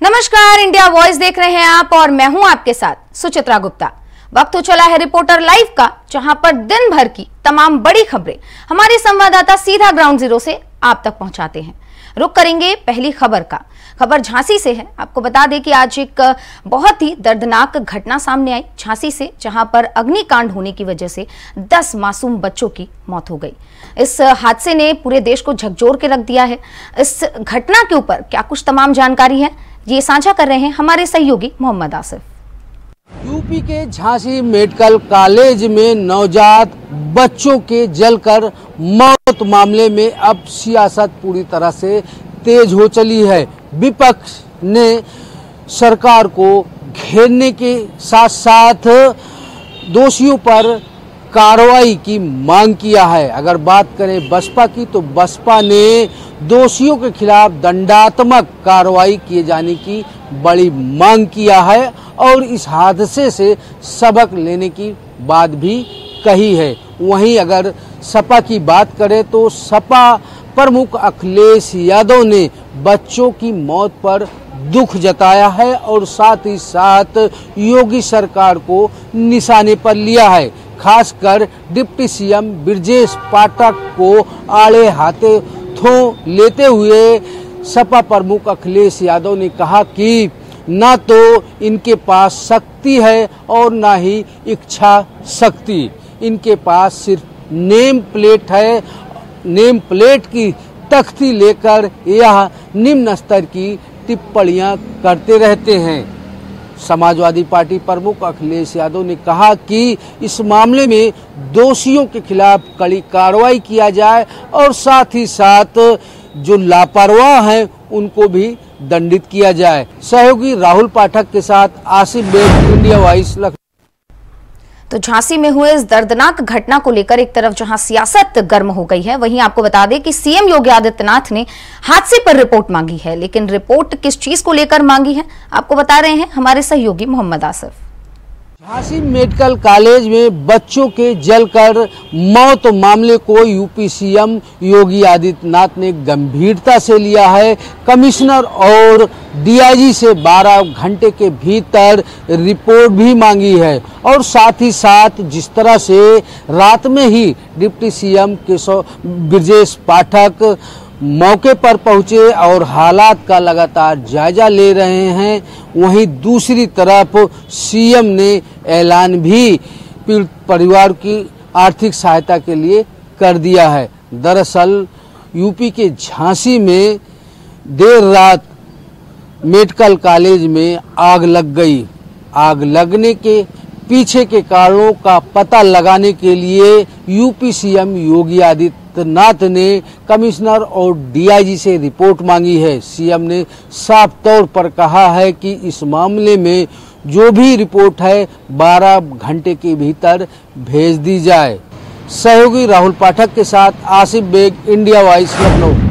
नमस्कार, India voice देख रहे हैं आप और मैं हूं आपके साथ सुचित्रा गुप्ता। वक्त हो चला है रिपोर्टर लाइव का, जहां पर दिन भर की तमाम बड़ी खबरें हमारे संवाददाता सीधा ग्राउंड जीरो से आप तक पहुंचाते हैं। रुक करेंगे पहली खबर का। खबर झांसी से है। आपको बता दें कि आज एक बहुत ही दर्दनाक घटना सामने आई झांसी से, जहां पर अग्निकांड होने की वजह से 10 मासूम बच्चों की मौत हो गई। इस हादसे ने पूरे देश को झकझोर के रख दिया है। इस घटना के ऊपर क्या कुछ तमाम जानकारी है, ये साझा कर रहे हैं हमारे सहयोगी मोहम्मद आसिफ। यूपी के झांसी मेडिकल कॉलेज में नवजात बच्चों के जलकर मौत मामले में अब सियासत पूरी तरह से तेज हो चली है। विपक्ष ने सरकार को घेरने के साथ साथ दोषियों पर कार्रवाई की मांग किया है। अगर बात करें बसपा की, तो बसपा ने दोषियों के खिलाफ दंडात्मक कार्रवाई किए जाने की बड़ी मांग किया है और इस हादसे से सबक लेने की बात भी कही है। वहीं अगर सपा की बात करें तो सपा प्रमुख अखिलेश यादव ने बच्चों की मौत पर दुख जताया है और साथ ही साथ योगी सरकार को निशाने पर लिया है। खासकर डिप्टी सीएम ब्रजेश पाठक को आड़े हाथों लेते हुए सपा प्रमुख अखिलेश यादव ने कहा कि ना तो इनके पास शक्ति है और ना ही इच्छा शक्ति, इनके पास सिर्फ नेम प्लेट है। नेम प्लेट की तख्ती लेकर यह निम्न स्तर की टिप्पणियां करते रहते हैं। समाजवादी पार्टी प्रमुख अखिलेश यादव ने कहा कि इस मामले में दोषियों के खिलाफ कड़ी कार्रवाई किया जाए और साथ ही साथ जो लापरवाह हैं उनको भी दंडित किया जाए। सहयोगी राहुल पाठक के साथ आसिफ बेग, इंडिया वॉइस। तो झांसी में हुए इस दर्दनाक घटना को लेकर एक तरफ जहां सियासत गर्म हो गई है, वहीं आपको बता दें कि सीएम योगी आदित्यनाथ ने हादसे पर रिपोर्ट मांगी है। लेकिन रिपोर्ट किस चीज को लेकर मांगी है, आपको बता रहे हैं हमारे सहयोगी मोहम्मद आसिफ। झांसी मेडिकल कॉलेज में बच्चों के जलकर मौत मामले को यूपी सीएम योगी आदित्यनाथ ने गंभीरता से लिया है। कमिश्नर और डीआईजी से 12 घंटे के भीतर रिपोर्ट भी मांगी है और साथ ही साथ जिस तरह से रात में ही डिप्टी सीएम ब्रजेश पाठक मौके पर पहुंचे और हालात का लगातार जायजा ले रहे हैं, वहीं दूसरी तरफ सीएम ने ऐलान भी पीड़ित परिवार की आर्थिक सहायता के लिए कर दिया है। दरअसल यूपी के झांसी में देर रात मेडिकल कॉलेज में आग लग गई। आग लगने के पीछे के कारणों का पता लगाने के लिए यूपी सीएम योगी आदित्यनाथ ने कमिश्नर और डीआईजी से रिपोर्ट मांगी है। सीएम ने साफ तौर पर कहा है कि इस मामले में जो भी रिपोर्ट है 12 घंटे के भीतर भेज दी जाए। सहयोगी राहुल पाठक के साथ आसिफ बेग, इंडिया वॉइस, लखनऊ।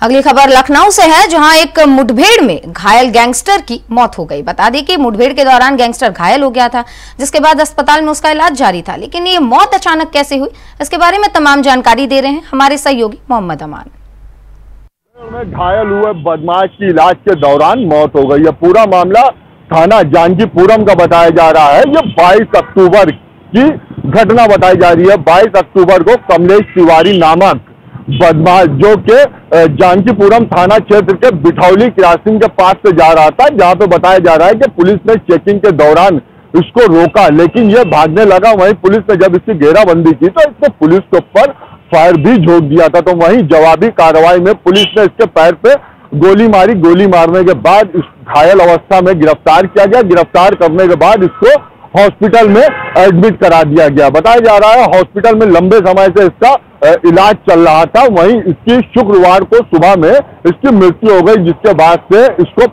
अगली खबर लखनऊ से है, जहां एक मुठभेड़ में घायल गैंगस्टर की मौत हो गई। बता दें कि मुठभेड़ के दौरान गैंगस्टर घायल हो गया था, जिसके बाद अस्पताल में उसका इलाज जारी था। लेकिन ये मौत अचानक कैसे हुई, इसके बारे में तमाम जानकारी दे रहे हैं हमारे सहयोगी मोहम्मद अमान। घायल हुए बदमाश की इलाज के दौरान मौत हो गई है। पूरा मामला थाना जानकीपुरम का बताया जा रहा है। ये 22 अक्टूबर की घटना बताई जा रही है। 22 अक्टूबर को कमलेश तिवारी नामक बदमाश जो के जानकीपुरम थाना क्षेत्र के बिठौली क्रॉसिंग के पास से जा रहा था, जहां पे बताया जा रहा है कि पुलिस ने चेकिंग के दौरान इसको रोका, लेकिन ये भागने लगा। वहीं पुलिस ने जब इसकी घेराबंदी की तो इसने पुलिस के ऊपर फायर भी झोंक दिया था। तो वहीं जवाबी कार्रवाई में पुलिस ने इसके पैर पे गोली मारी। गोली मारने के बाद इस घायल अवस्था में गिरफ्तार किया गया। गिरफ्तार करने के बाद इसको हॉस्पिटल में एडमिट करा दिया गया। बताया जा रहा है हॉस्पिटल में लंबे समय से इसका इलाज चल रहा था। वहीं इसकी शुक्रवार को सुबह में इसकी मृत्यु हो गई, जिसके बाद से इसको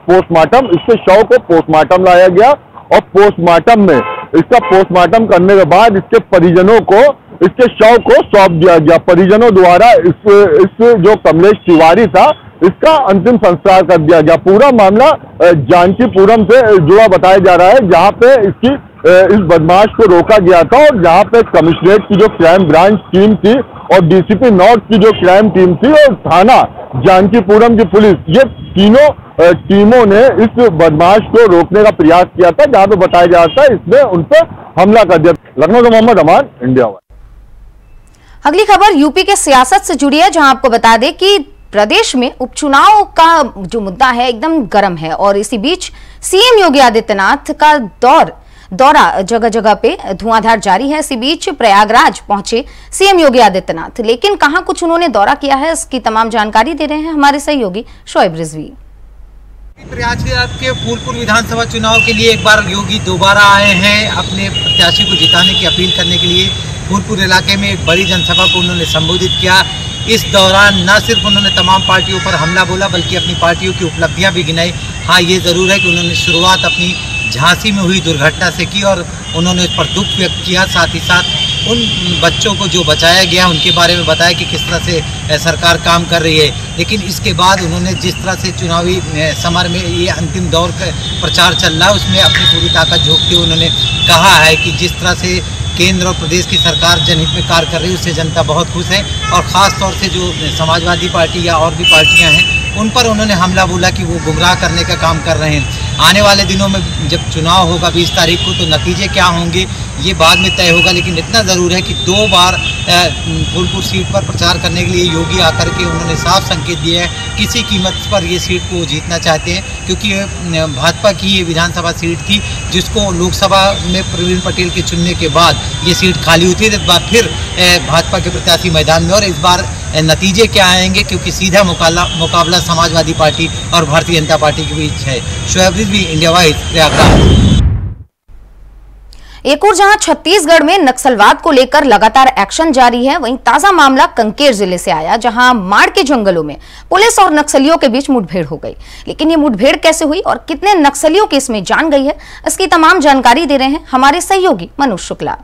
इसके शव को पोस्टमार्टम लाया गया और पोस्टमार्टम में इसका पोस्टमार्टम करने के बाद इसके परिजनों को इसके शव को सौंप दिया गया। परिजनों द्वारा इस जो कमलेश तिवारी था इसका अंतिम संस्कार कर दिया गया। पूरा मामला जानकीपुरम से जुड़ा बताया जा रहा है, जहां पे इस बदमाश को रोका गया था और जहां पे कमिश्नरेट की जो क्राइम ब्रांच टीम थी और डीसीपी नॉर्थ की जो क्राइम टीम थी और थाना जानकीपुरम की पुलिस, ये तीनों टीमों ने इस बदमाश को रोकने का प्रयास किया था, जहां पे बताया जाता है इसने उन पर हमला कर दिया। लखनऊ से मोहम्मद अमान, इंडिया वाइज। अगली खबर यूपी के सियासत से जुड़ी है, जहां आपको बता दें कि प्रदेश में उपचुनाव का जो मुद्दा है एकदम गर्म है और इसी बीच सीएम योगी आदित्यनाथ का दौरा जगह जगह पे धुआंधार जारी है। इसी बीच प्रयागराज पहुंचे सीएम योगी आदित्यनाथ, लेकिन कहां कुछ उन्होंने दौरा किया है इसकी तमाम जानकारी दे रहे हैं हमारे सहयोगी शोएब रिजवी। प्रयागराज के फूलपुर विधानसभा चुनाव के लिए एक बार योगी दोबारा आए हैं अपने प्रत्याशी को जिताने की अपील करने के लिए। फूलपुर इलाके में एक बड़ी जनसभा को उन्होंने संबोधित किया। इस दौरान न सिर्फ उन्होंने तमाम पार्टियों पर हमला बोला बल्कि अपनी पार्टियों की उपलब्धियां भी गिनाई। हाँ, ये ज़रूर है कि उन्होंने शुरुआत अपनी झांसी में हुई दुर्घटना से की और उन्होंने उस पर दुख व्यक्त किया। साथ ही साथ उन बच्चों को जो बचाया गया उनके बारे में बताया कि किस तरह से सरकार काम कर रही है। लेकिन इसके बाद उन्होंने जिस तरह से चुनावी समर में ये अंतिम दौर का प्रचार चल रहा है उसमें अपनी पूरी ताकत झोंकते हुए उन्होंने कहा है कि जिस तरह से केंद्र और प्रदेश की सरकार जनहित में कार्य कर रही है उससे जनता बहुत खुश है। और ख़ास तौर से जो समाजवादी पार्टी या और भी पार्टियां हैं उन पर उन्होंने हमला बोला कि वो गुमराह करने का काम कर रहे हैं। आने वाले दिनों में जब चुनाव होगा 20 तारीख को तो नतीजे क्या होंगे ये बाद में तय होगा, लेकिन इतना ज़रूर है कि 2 बार फूलपुर सीट पर प्रचार करने के लिए योगी आकर के उन्होंने साफ संकेत दिया है किसी कीमत पर ये सीट को जीतना चाहते हैं, क्योंकि भाजपा की ये विधानसभा सीट थी जिसको लोकसभा में प्रवीण पटेल के चुनने के बाद ये सीट खाली हुई थी। इस बार फिर भाजपा के प्रत्याशी मैदान में और इस बार नतीजे क्या आएंगे, क्योंकि सीधा मुकाबला समाजवादी पार्टी और भारतीय जनता पार्टी के बीच है। Shoaib Rizvi, India wise, Prayagraj. एक और जहां छत्तीसगढ़ में नक्सलवाद को लेकर लगातार एक्शन जारी है, वहीं ताजा मामला कांकेर जिले से आया, जहां माड़ के जंगलों में पुलिस और नक्सलियों के बीच मुठभेड़ हो गई। लेकिन ये मुठभेड़ कैसे हुई और कितने नक्सलियों की इसमें जान गई है, इसकी तमाम जानकारी दे रहे हैं हमारे सहयोगी मनोज शुक्ला।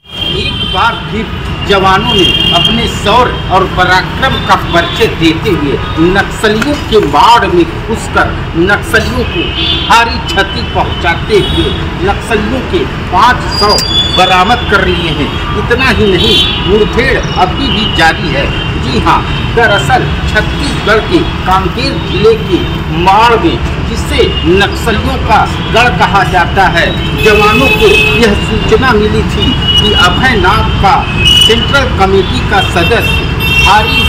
एक बार फिर जवानों ने अपने शौर्य और पराक्रम का परिचय देते हुए नक्सलियों के बाढ़ में घुसकर नक्सलियों को भारी क्षति पहुंचाते हुए नक्सलियों के 500 बरामद कर लिए हैं। इतना ही नहीं, मुठभेड़ अभी भी जारी है। जी हाँ, दरअसल छत्तीसगढ़ के कांकेर जिले के माड़ में, जिसे नक्सलियों का गढ़ कहा जाता है, जवानों को यह सूचना मिली थी कि अभय नाम का सेंट्रल कमेटी का सदस्य भारी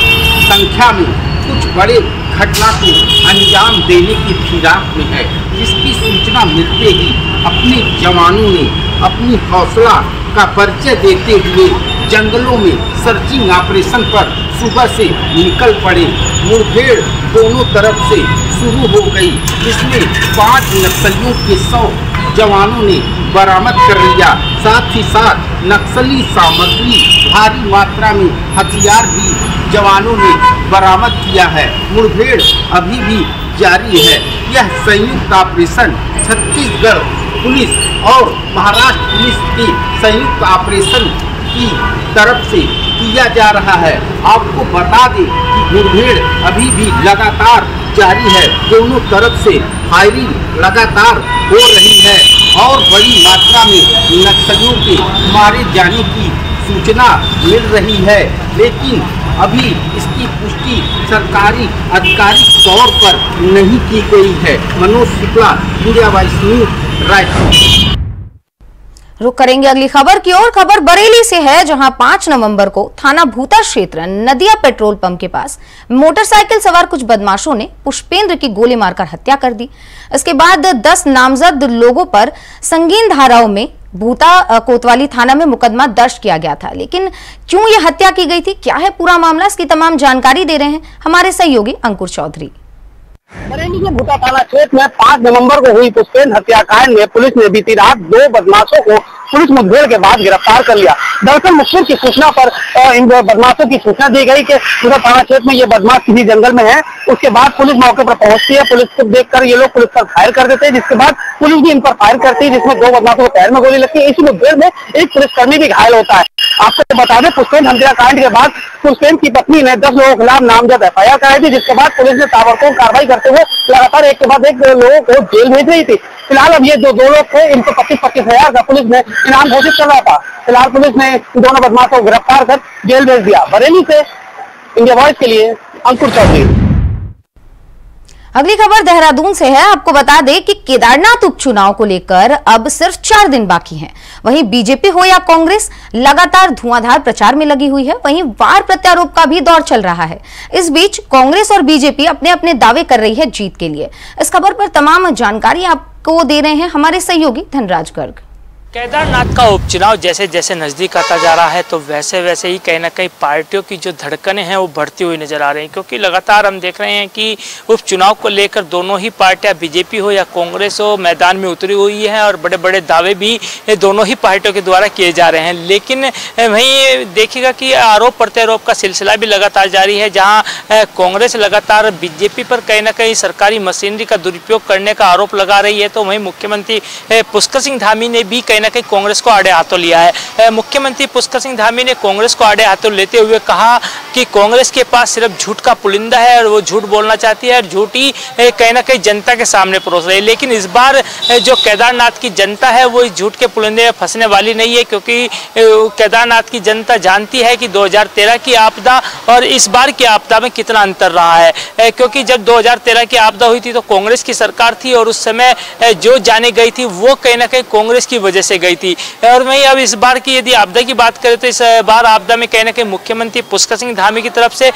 संख्या में कुछ बड़े घटना को अंजाम देने की फिराक में है। जिसकी सूचना मिलते ही अपने जवानों ने अपनी हौसला का परिचय देते हुए जंगलों में सर्चिंग ऑपरेशन पर सुबह से निकल पड़े। मुठभेड़ दोनों तरफ से शुरू हो गई, जिसमें 5 नक्सलियों के 100 जवानों ने बरामद कर लिया। साथ ही साथ नक्सली सामग्री, भारी मात्रा में हथियार भी जवानों ने बरामद किया है। मुठभेड़ अभी भी जारी है। यह संयुक्त ऑपरेशन छत्तीसगढ़ पुलिस और महाराष्ट्र पुलिस की संयुक्त ऑपरेशन की तरफ से किया जा रहा है। आपको बता दें कि मुठभेड़ अभी भी लगातार जारी है। दोनों तरफ से फायरिंग लगातार हो रही है और बड़ी मात्रा में नक्सलियों के मारे जाने की सूचना मिल रही है, लेकिन अभी इसकी पुष्टि सरकारी आधिकारिक तौर पर नहीं की गई है। Manoj Shukla, India wise news, Raipur. रुक करेंगे अगली खबर की ओर। खबर बरेली से है, जहां 5 नवंबर को थाना भूता क्षेत्र नदिया पेट्रोल पंप के पास मोटरसाइकिल सवार कुछ बदमाशों ने पुष्पेंद्र की गोली मारकर हत्या कर दी। इसके बाद 10 नामजद लोगों पर संगीन धाराओं में भूता कोतवाली थाना में मुकदमा दर्ज किया गया था। लेकिन क्यों यह हत्या की गई थी, क्या है पूरा मामला, इसकी तमाम जानकारी दे रहे हैं हमारे सहयोगी अंकुर चौधरी। बरेली के भूता थाना क्षेत्र में 5 नवंबर को हुई पुष्पेंद्र हत्याकांड में पुलिस ने बीती रात 2 बदमाशों को पुलिस मुठभेड़ के बाद गिरफ्तार कर लिया। दरअसल मुखबिर की सूचना पर इन बदमाशों की सूचना दी गई कि भूता थाना क्षेत्र में ये बदमाश किसी जंगल में है। उसके बाद पुलिस मौके पर पहुंचती है। पुलिस को देखकर ये लोग पुलिस पर फायर कर देते हैं, जिसके बाद पुलिस भी इन पर फायर करती है, जिसमें 2 बदमाशों को पैर में गोली लगती है। इसी मुठभेड़ में एक पुलिसकर्मी भी घायल होता है। आपको बता दें, पुष्पेंद्र हत्याकांड के बाद पुष्पेंद्र की पत्नी ने 10 लोगों के खिलाफ नामजद FIR कराई थी, जिसके बाद पुलिस ने ताबड़तोड़ कार्रवाई करते हुए लगातार एक के बाद एक लोगों को जेल भेज रही थी। फिलहाल अब ये जो 2 लोग थे, इनको 25-25 हजार का पुलिस ने इनाम घोषित कर रहा था। फिलहाल पुलिस ने दोनों बदमाशों को गिरफ्तार कर जेल भेज दिया। बरेली से इंडिया वॉइस के लिए अंकुर चौधरी। अगली खबर देहरादून से है। आपको बता दें कि केदारनाथ उपचुनाव को लेकर अब सिर्फ 4 दिन बाकी हैं। वहीं बीजेपी हो या कांग्रेस लगातार धुआंधार प्रचार में लगी हुई है। वहीं वार प्रत्यारोप का भी दौर चल रहा है। इस बीच कांग्रेस और बीजेपी अपने अपने दावे कर रही है जीत के लिए। इस खबर पर तमाम जानकारी आपको दे रहे हैं हमारे सहयोगी धनराज गर्ग। केदारनाथ का उपचुनाव जैसे जैसे नज़दीक आता जा रहा है तो वैसे वैसे ही कहीं ना कहीं पार्टियों की जो धड़कनें हैं वो बढ़ती हुई नजर आ रही हैं, क्योंकि लगातार हम देख रहे हैं कि उपचुनाव को लेकर दोनों ही पार्टियां, बीजेपी हो या कांग्रेस हो, मैदान में उतरी हुई है और बड़े बड़े दावे भी दोनों ही पार्टियों के द्वारा किए जा रहे हैं। लेकिन वहीं देखिएगा कि आरोप प्रत्यारोप का सिलसिला भी लगातार जारी है, जहाँ कांग्रेस लगातार बीजेपी पर कहीं ना कहीं सरकारी मशीनरी का दुरुपयोग करने का आरोप लगा रही है, तो वहीं मुख्यमंत्री पुष्कर सिंह धामी ने भी कहीं ना कहीं कांग्रेस को आड़े हाथों लिया है। मुख्यमंत्री पुष्कर सिंह धामी ने कांग्रेस को आड़े हाथों लेते हुए कहा कि कांग्रेस के पास सिर्फ झूठ का पुलिंदा है और वो झूठ बोलना चाहती है और झूठी कहीं ना कहीं जनता के सामने परोस रही है। लेकिन इस बार जो केदारनाथ की जनता है वो इस झूठ के पुलिंदे में फंसने वाली नहीं है, क्योंकि केदारनाथ की जनता जानती है कि 2013 की आपदा और इस बार की आपदा में कितना अंतर रहा है। क्योंकि जब 2013 की आपदा हुई थी तो कांग्रेस की सरकार थी और उस समय जो जाने गई थी वो कहीं ना कहीं कांग्रेस की वजह से गई थी। और वहीं अब इस बार की यदि आपदा की बात करें तो इस बार आपदा में कहीं ना कहीं मुख्यमंत्री पुष्कर सिंह धामी की तरफ से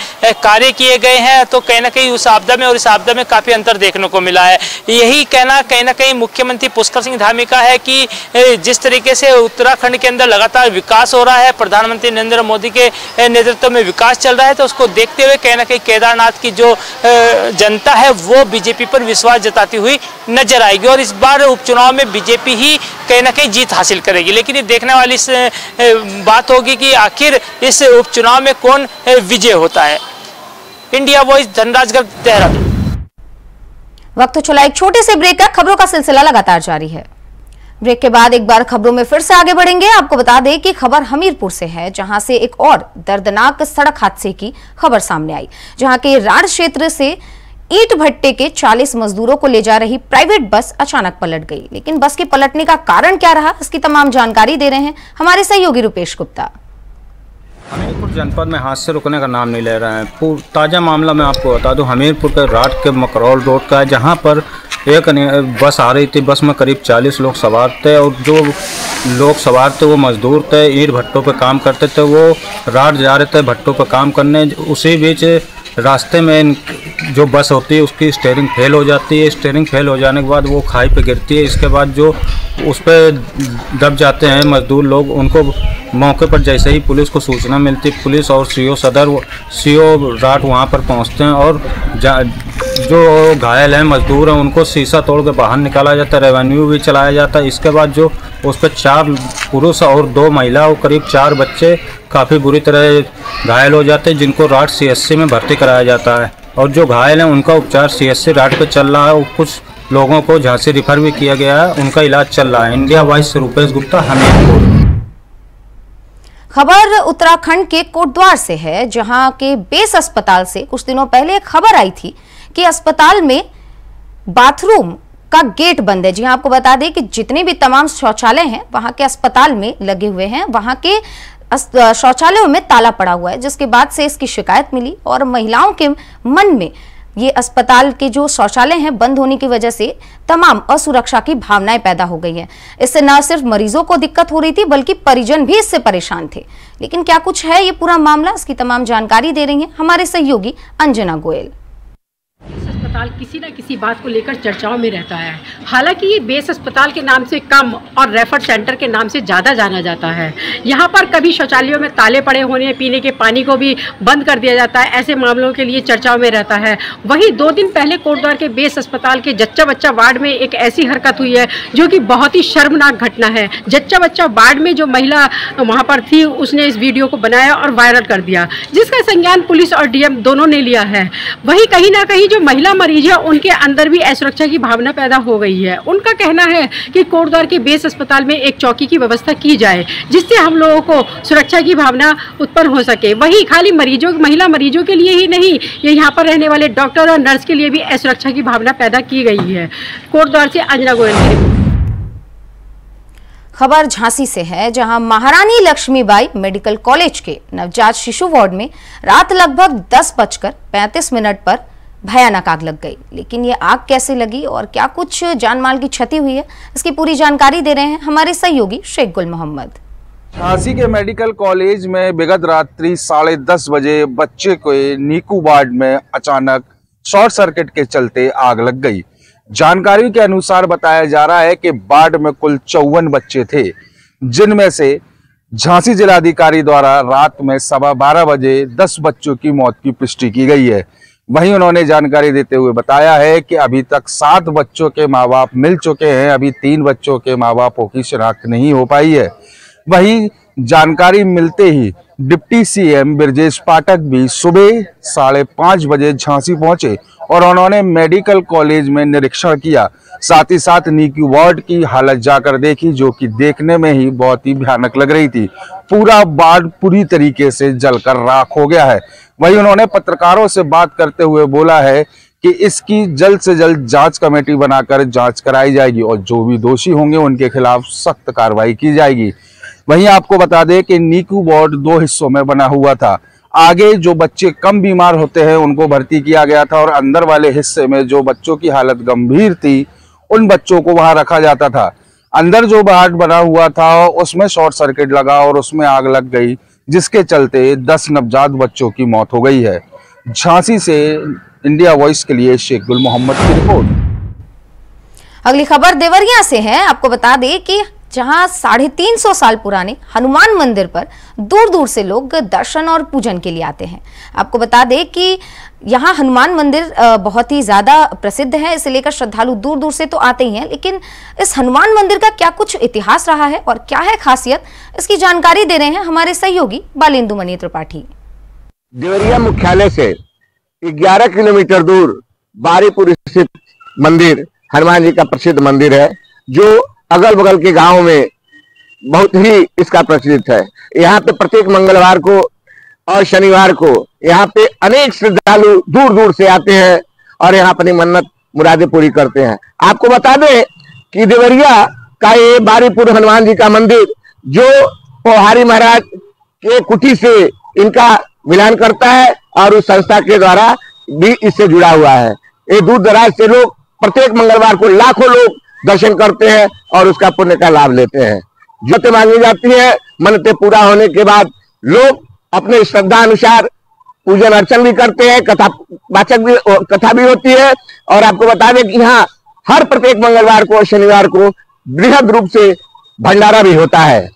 कार्य किए गए हैं, तो कहीं ना कहीं उस आपदा में और इस आपदा में काफी अंतर देखने को मिला है। यही कहना कहीं ना कहीं मुख्यमंत्री पुष्कर सिंह धामी का है कि जिस तरीके से उत्तराखंड के अंदर लगातार विकास हो रहा है, प्रधानमंत्री नरेंद्र मोदी के नेतृत्व में विकास चल रहा है, तो उसको देखते हुए कहीं ना कहीं केदारनाथ की जो जनता है वो बीजेपी पर विश्वास जताती हुई नजर आएगी और इस बार उपचुनाव में बीजेपी ही कहीं ना कहीं जीत हासिल करेगी। लेकिन ये देखने वाली बात होगी कि आखिर इस उपचुनाव में कौन विजय होता है। India voice, Dhanraj Garg, Dehradun. वक्त तो चला एक छोटे से ब्रेक का। खबरों का सिलसिला लगातार जारी है। ब्रेक के बाद एक बार खबरों में फिर से आगे बढ़ेंगे। आपको बता दें कि खबर हमीरपुर से है, जहां से एक और दर्दनाक सड़क हादसे की खबर सामने आई, जहां के राढ़ क्षेत्र से ईंट भट्टे के 40 मजदूरों को ले जा रही प्राइवेट बस अचानक पलट गई। लेकिन बस के पलटने का कारण क्या रहा, इसकी तमाम जानकारी दे रहे हैं हमारे सहयोगी रुपेश गुप्ता। हमीरपुर जनपद में हादसे रुकने का नाम नहीं ले रहा है। ताज़ा मामला मैं आपको बता दूं, हमीरपुर के राढ़ के मकरौल रोड का है, जहां पर एक बस आ रही थी। बस में करीब 40 लोग सवार थे और जो लोग सवार थे वो मजदूर थे, ईंट भट्टों पे काम करते थे। वो राढ़ जा रहे थे भट्टों पे काम करने। उसी बीच रास्ते में जो बस होती है उसकी स्टीयरिंग फेल हो जाती है। स्टीयरिंग फेल हो जाने के बाद वो खाई पे गिरती है। इसके बाद जो उस पर दब जाते हैं मजदूर लोग, उनको मौके पर जैसे ही पुलिस को सूचना मिलती, पुलिस और सीओ राढ़ वहाँ पर पहुँचते हैं और जो घायल हैं मजदूर हैं उनको शीशा तोड़ के बाहर निकाला जाता है। रेवेन्यू भी चलाया जाता है। इसके बाद जो उस पर 4 पुरुष और 2 महिला और करीब 4 बच्चे काफ़ी बुरी तरह घायल हो जाते हैं, जिनको राढ़ CHC में भर्ती कराया जाता है। और जो घायल हैं उनका उपचार CHC राढ़ पे चल रहा है और कुछ लोगों को झांसी रिफर भी किया गया है, उनका इलाज चल रहा है। इंडिया वॉइस से रुपेश गुप्ता, हमीरपुर। खबर उत्तराखंड के कोटद्वार से है, जहां के बेस अस्पताल से कुछ दिनों पहले एक खबर आई थी कि अस्पताल में बाथरूम का गेट बंद है। जी हां, आपको बता दें कि जितने भी तमाम शौचालय हैं वहां के अस्पताल में लगे हुए हैं, वहां के शौचालयों में ताला पड़ा हुआ है, जिसके बाद से इसकी शिकायत मिली और महिलाओं के मन में ये अस्पताल के जो शौचालय हैं बंद होने की वजह से तमाम असुरक्षा की भावनाएं पैदा हो गई हैं। इससे न सिर्फ मरीजों को दिक्कत हो रही थी बल्कि परिजन भी इससे परेशान थे। लेकिन क्या कुछ है ये पूरा मामला, इसकी तमाम जानकारी दे रही हैं हमारे सहयोगी अंजना गोयल। अस्पताल किसी न किसी बात को लेकर चर्चाओं में रहता है। हालांकि ये बेस अस्पताल के नाम से कम और रेफर सेंटर के नाम से ज़्यादा जाना जाता है। यहाँ पर कभी शौचालयों में ताले पड़े होने, पीने के पानी को भी बंद कर दिया जाता है, ऐसे मामलों के लिए चर्चाओं में रहता है। वहीं 2 दिन पहले कोटद्वार के बेस अस्पताल के जच्चा बच्चा वार्ड में एक ऐसी हरकत हुई है जो कि बहुत ही शर्मनाक घटना है। जच्चा बच्चा वार्ड में जो महिला वहाँ पर थी उसने इस वीडियो को बनाया और वायरल कर दिया, जिसका संज्ञान पुलिस और DM दोनों ने लिया है। वहीं कहीं ना कहीं जो महिला मरीज है उनके अंदर भी असुरक्षा की भावना पैदा हो गई है। उनका कहना है कि कोटद्वार के बेस अस्पताल में एक चौकी की व्यवस्था की जाए, जिससे हम लोगों को सुरक्षा की भावना उत्पन्न हो सके। वहीं खाली महिला मरीजों के लिए ही नहीं, ये यहाँ पर रहने वाले डॉक्टर और नर्स के लिए भी असुरक्षा की भावना पैदा की गई है। कोटद्वार से अंजना गोयल की रिपोर्ट। खबर झांसी से है, जहां महारानी लक्ष्मीबाई मेडिकल कॉलेज के नवजात शिशु वार्ड में रात लगभग 10:35 पर भयानक आग लग गई। लेकिन ये आग कैसे लगी और क्या कुछ जानमाल की क्षति हुई है, इसकी पूरी जानकारी दे रहे हैं हमारे सहयोगी शेख गुल मोहम्मद। झांसी के मेडिकल कॉलेज में विगत रात्रि 10:30 बजे बच्चे को नीकू वार्ड में अचानक शॉर्ट सर्किट के चलते आग लग गई। जानकारी के अनुसार बताया जा रहा है कि वार्ड में कुल 54 बच्चे थे, जिनमें से झांसी जिलाधिकारी द्वारा रात में 12:15 बजे 10 बच्चों की मौत की पुष्टि की गई है। वहीं उन्होंने जानकारी देते हुए बताया है कि अभी तक 7 बच्चों के माँ बाप मिल चुके हैं, अभी 3 बच्चों के माँ बापों की शिनाख्त नहीं हो पाई है। वहीं जानकारी मिलते ही डिप्टी सीएम ब्रजेश पाठक भी सुबह 5:30 बजे झांसी पहुंचे और उन्होंने मेडिकल कॉलेज में निरीक्षण किया। साथ ही साथ नीकू वार्ड की हालत जाकर देखी, जो कि देखने में ही बहुत ही भयानक लग रही थी। पूरा वार्ड पूरी तरीके से जलकर राख हो गया है। वहीं उन्होंने पत्रकारों से बात करते हुए बोला है कि इसकी जल्द से जल्द जांच कमेटी बनाकर जांच कराई जाएगी और जो भी दोषी होंगे उनके खिलाफ सख्त कार्रवाई की जाएगी। वहीं आपको बता दें कि नीकू वार्ड 2 हिस्सों में बना हुआ था। आगे जो बच्चे कम बीमार होते हैं उनको भर्ती किया गया था और अंदर वाले हिस्से में जो बच्चों की हालत गंभीर थी उन बच्चों को वहां रखा जाता था। अंदर जो वार्ड बना हुआ था उसमें शॉर्ट सर्किट लगा और उसमें आग लग गई, जिसके चलते 10 नवजात बच्चों की मौत हो गई है। झांसी से इंडिया वॉइस के लिए शेख गुल मोहम्मद की रिपोर्ट। अगली खबर देवरिया से है। आपको बता दें कि जहां 350 साल पुराने हनुमान मंदिर पर दूर दूर से लोग दर्शन और पूजन के लिए आते हैं। आपको बता दें कि यहाँ हनुमान मंदिर बहुत ही ज्यादा प्रसिद्ध है, इसे लेकर श्रद्धालु दूर दूर से तो आते ही हैं। लेकिन इस हनुमान मंदिर का क्या कुछ इतिहास रहा है और क्या है खासियत, इसकी जानकारी दे रहे हैं हमारे सहयोगी बालेंदु मणि त्रिपाठी। देवरिया मुख्यालय से 11 किलोमीटर दूर बारीपुर स्थित मंदिर हनुमान जी का प्रसिद्ध मंदिर है, जो अगल बगल के गांव में बहुत ही इसका प्रचलित है। यहाँ पे प्रत्येक मंगलवार को और शनिवार को यहाँ पे अनेक श्रद्धालु दूर दूर से आते हैं और यहाँ अपनी मन्नत मुरादें पूरी करते हैं। आपको बता दें कि देवरिया का ये बारीपुर हनुमान जी का मंदिर जो पोहारी महाराज के कुटी से इनका मिलान करता है और उस संस्था के द्वारा भी इससे जुड़ा हुआ है। ये दूर दराज से लोग प्रत्येक मंगलवार को लाखों लोग दर्शन करते हैं और उसका पुण्य का लाभ लेते हैं। मन्नतें मांगी जाती है, मन्नतें पूरा होने के बाद लोग अपने श्रद्धा अनुसार पूजन अर्चन भी करते हैं, कथा भी होती है। और आपको बता दें कि यहाँ हर प्रत्येक मंगलवार को और शनिवार को बृहद रूप से भंडारा भी होता है।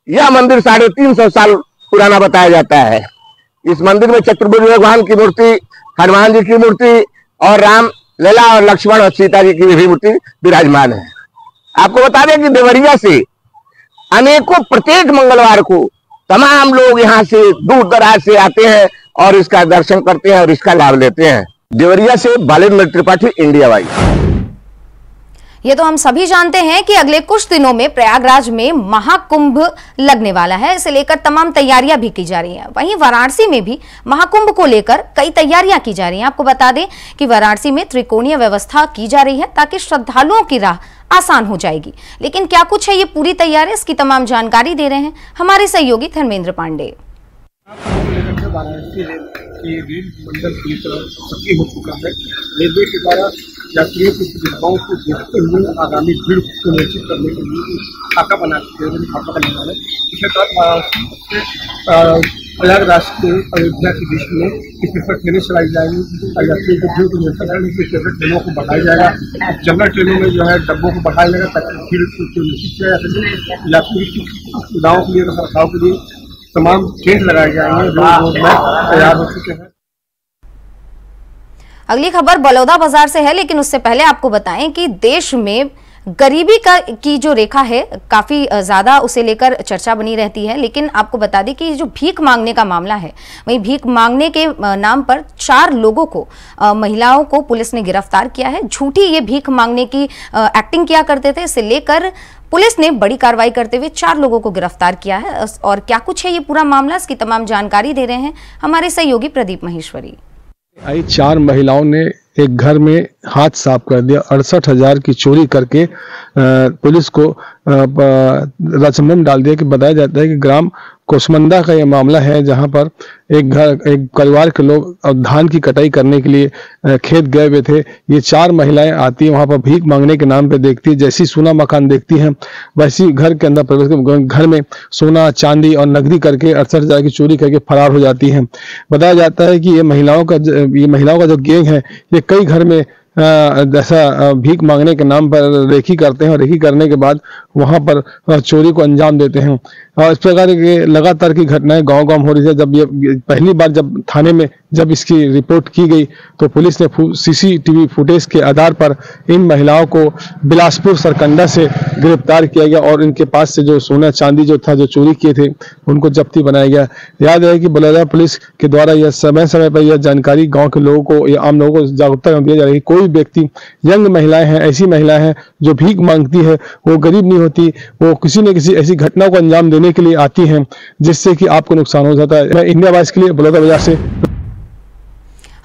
यह मंदिर 350 साल पुराना बताया जाता है। इस मंदिर में चतुर्भुज भगवान की मूर्ति, हनुमान जी की मूर्ति और राम लला और लक्ष्मण और सीता जी की भी मूर्ति विराजमान है। आपको बता दें कि देवरिया से अनेकों प्रत्येक मंगलवार को तमाम लोग यहाँ से दूर दराज से आते हैं और इसका दर्शन करते हैं और इसका लाभ लेते हैं। देवरिया से बालेंद्र त्रिपाठी, इंडिया वॉइस। ये तो हम सभी जानते हैं कि अगले कुछ दिनों में प्रयागराज में महाकुंभ लगने वाला है, इसे लेकर तमाम तैयारियां भी की जा रही हैं। वहीं वाराणसी में भी महाकुंभ को लेकर कई तैयारियां की जा रही हैं। आपको बता दें कि वाराणसी में त्रिकोणीय व्यवस्था की जा रही है ताकि श्रद्धालुओं की राह आसान हो जाएगी। लेकिन क्या कुछ है ये पूरी तैयारी, इसकी तमाम जानकारी दे रहे हैं हमारे सहयोगी धर्मेंद्र पांडे। रेल मंडल पूरी तरह सक्रिय हो चुका है। रेलवे के द्वारा यात्रियों की सुविधाओं को देखते हुए आगामी भीड़ को सुनिश्चित करने के लिए खाका बना है। इसके साथ वाराणसी से प्रयागराज से अयोध्या के बीच में स्पेशल ट्रेनें चलाई जाएंगी। यात्रियों की भीड़ को नियंत्रण करने के लिए स्पेशल ट्रेनों को बढ़ाया जाएगा। जनरल ट्रेनों में जो है डब्बों को बढ़ाया जाएगा ताकि भीड़ को सुनिश्चित किया जा सके। यात्री की सुविधाओं के लिए, रखरखाव के लिए तमाम टेंट लगाए जाएंगे जो रोड मैप तैयार हो चुके हैं। अगली खबर बलौदा बाजार से है, लेकिन उससे पहले आपको बताएं कि देश में गरीबी की जो रेखा है काफी ज्यादा, उसे लेकर चर्चा बनी रहती है। लेकिन आपको बता दें कि जो भीख मांगने का मामला है, वहीं भीख मांगने के नाम पर 4 लोगों को, महिलाओं को पुलिस ने गिरफ्तार किया है। झूठी ये भीख मांगने की एक्टिंग किया करते थे, इसे लेकर पुलिस ने बड़ी कार्रवाई करते हुए 4 लोगों को गिरफ्तार किया है। और क्या कुछ है ये पूरा मामला, इसकी तमाम जानकारी दे रहे हैं हमारे सहयोगी प्रदीप महेश्वरी। 4 महिलाओं ने एक घर में हाथ साफ कर दिया। 68,000 की चोरी करके पुलिस को राजसमंद डाल दिया। कि बताया जाता है कि ग्राम कोसमंदा का यह मामला है, जहां पर एक परिवार के लोग धान की कटाई करने के लिए खेत गए हुए थे। ये 4 महिलाएं आती हैं, वहां पर भीख मांगने के नाम पे देखती है। जैसी सोना मकान देखती हैं वैसी घर के अंदर प्रवेश कर घर में सोना चांदी और नकदी करके 68,000 की चोरी करके फरार हो जाती हैं। बताया जाता है कि ये महिलाओं का जो गैंग है, ये कई घर में जैसा भीख मांगने के नाम पर रेकी करते हैं और रेकी करने के बाद वहां पर चोरी को अंजाम देते हैं। और इस प्रकार के लगातार की घटनाएं गांव-गांव हो रही है। जब ये पहली बार जब थाने में जब इसकी रिपोर्ट की गई तो पुलिस ने सीसीटीवी फुटेज के आधार पर इन महिलाओं को बिलासपुर सरकंडा से गिरफ्तार किया गया और इनके पास से जो सोना चांदी जो था, जो चोरी किए थे, उनको जब्ती बनाया गया। याद है कि बलौदा पुलिस के द्वारा यह समय समय पर यह जानकारी गाँव के लोगों को या आम लोगों को जागरूकता दिया जा रही है। कोई व्यक्ति, यंग महिलाएं हैं, ऐसी महिलाएं हैं जो भीख मांगती है, वो गरीब नहीं होती, वो किसी न किसी ऐसी घटना को अंजाम देने के लिए आती हैं जिससे कि आपको नुकसान हो जाता है। मैं इंडिया वॉइस के लिए बलौदा बाजार से।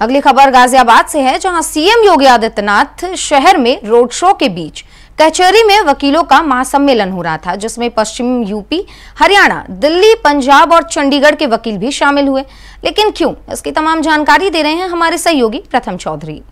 अगली खबर गाजियाबाद से है, जहां सीएम योगी आदित्यनाथ शहर में रोड शो के बीच कचहरी में वकीलों का महासम्मेलन हो रहा था, जिसमें पश्चिम यूपी, हरियाणा, दिल्ली, पंजाब और चंडीगढ़ के वकील भी शामिल हुए। लेकिन क्यों, इसकी तमाम जानकारी दे रहे हैं हमारे सहयोगी प्रथम चौधरी।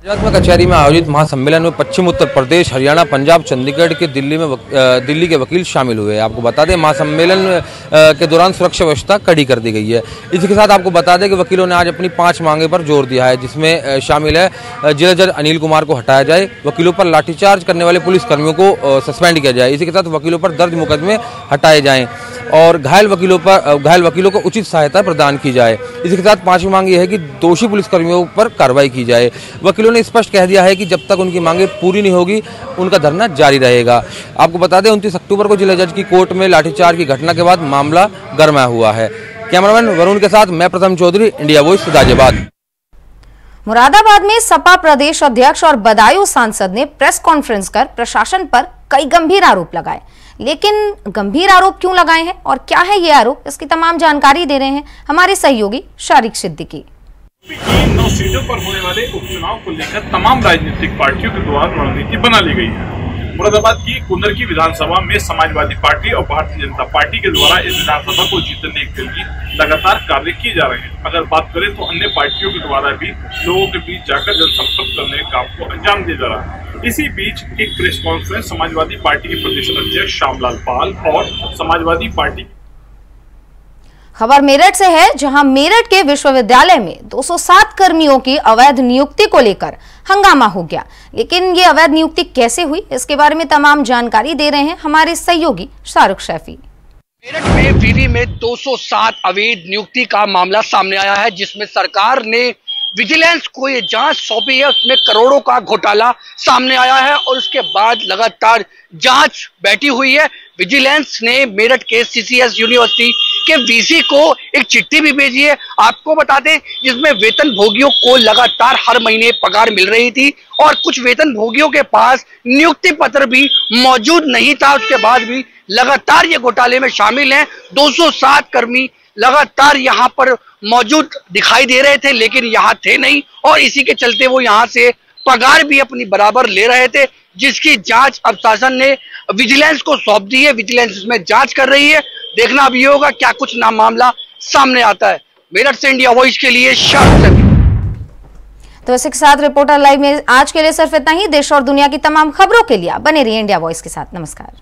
गुजरात में कचहरी में आयोजित महासम्मेलन में पश्चिम उत्तर प्रदेश, हरियाणा, पंजाब, चंडीगढ़ के दिल्ली के वकील शामिल हुए। आपको बता दें महासम्मेलन के दौरान सुरक्षा व्यवस्था कड़ी कर दी गई है। इसी के साथ आपको बता दें कि वकीलों ने आज अपनी 5 मांगे पर जोर दिया है, जिसमें शामिल है जिला जज अनिल कुमार को हटाया जाए, वकीलों पर लाठीचार्ज करने वाले पुलिस कर्मियों को सस्पेंड किया जाए, इसी के साथ वकीलों पर दर्ज मुकदमे हटाए जाएं और घायल वकीलों को उचित सहायता प्रदान की जाए। इसी के साथ 5वीं मांग ये है कि दोषी पुलिसकर्मियों पर कार्रवाई की जाए। वकीलों ने स्पष्ट कह दिया है कि जब तक उनकी मांगे पूरी नहीं होगी उनका धरना जारी रहेगा। आपको बता दें 29 अक्टूबर को जिला जज की कोर्ट में लाठीचार्ज की घटना के बाद मामला गरमाया हुआ है। कैमरामैन वरुण के साथ मैं प्रथम चौधरी, इंडिया वॉइस, गाजियाबाद। मुरादाबाद में सपा प्रदेश अध्यक्ष और बदायूं सांसद ने प्रेस कॉन्फ्रेंस कर प्रशासन पर कई गंभीर आरोप लगाए। लेकिन गंभीर आरोप क्यों लगाए हैं और क्या है ये आरोप, इसकी तमाम जानकारी दे रहे हैं हमारे सहयोगी शारिक सिद्दीकी। 9 सीटों पर होने वाले उपचुनाव को लेकर तमाम राजनीतिक पार्टियों के द्वारा रणनीति बना ली गई है। मुरादाबाद की कुंदरकी विधानसभा में समाजवादी पार्टी और भारतीय जनता पार्टी के द्वारा इस विधानसभा को जीतने के लिए लगातार कार्य किए जा रहे हैं। अगर बात करें तो अन्य पार्टियों के द्वारा भी लोगों के बीच जाकर जनसंपर्क करने के काम को अंजाम दिया जा रहा है। इसी बीच एक प्रेस कॉन्फ्रेंस समाजवादी पार्टी के प्रदेश अध्यक्ष श्यामलाल पाल और समाजवादी पार्टी। खबर मेरठ से है, जहां मेरठ के विश्वविद्यालय में 207 कर्मियों की अवैध नियुक्ति को लेकर हंगामा हो गया। लेकिन ये अवैध नियुक्ति कैसे हुई, इसके बारे में तमाम जानकारी दे रहे हैं हमारे सहयोगी शाहरुख शैफी। मेरठ में विवि में 207 अवैध नियुक्ति का मामला सामने आया है, जिसमें सरकार ने विजिलेंस को ये जांच सौंपी है। उसमें करोड़ों का घोटाला सामने आया है और उसके बाद लगातार जांच बैठी हुई है। विजिलेंस ने मेरठ के सीसीएस यूनिवर्सिटी के वीसी को एक चिट्ठी भी भेजी है, आपको बता दें, जिसमें वेतन भोगियों को लगातार हर महीने पगार मिल रही थी और कुछ वेतन भोगियों के पास नियुक्ति पत्र भी मौजूद नहीं था। उसके बाद भी लगातार ये घोटाले में शामिल हैं। 207 कर्मी लगातार यहाँ पर मौजूद दिखाई दे रहे थे, लेकिन यहाँ थे नहीं और इसी के चलते वो यहाँ से पगार भी अपनी बराबर ले रहे थे, जिसकी जांच अब शासन ने विजिलेंस को सौंप दी है। विजिलेंस इसमें जांच कर रही है। देखना अब ये होगा क्या कुछ नाम मामला सामने आता है। मेरठ से इंडिया वॉइस के लिए शाहरुख। तो इसी के साथ रिपोर्टर लाइव में आज के लिए सिर्फ इतना ही। देश और दुनिया की तमाम खबरों के लिए बने रहिए इंडिया वॉइस के साथ। नमस्कार।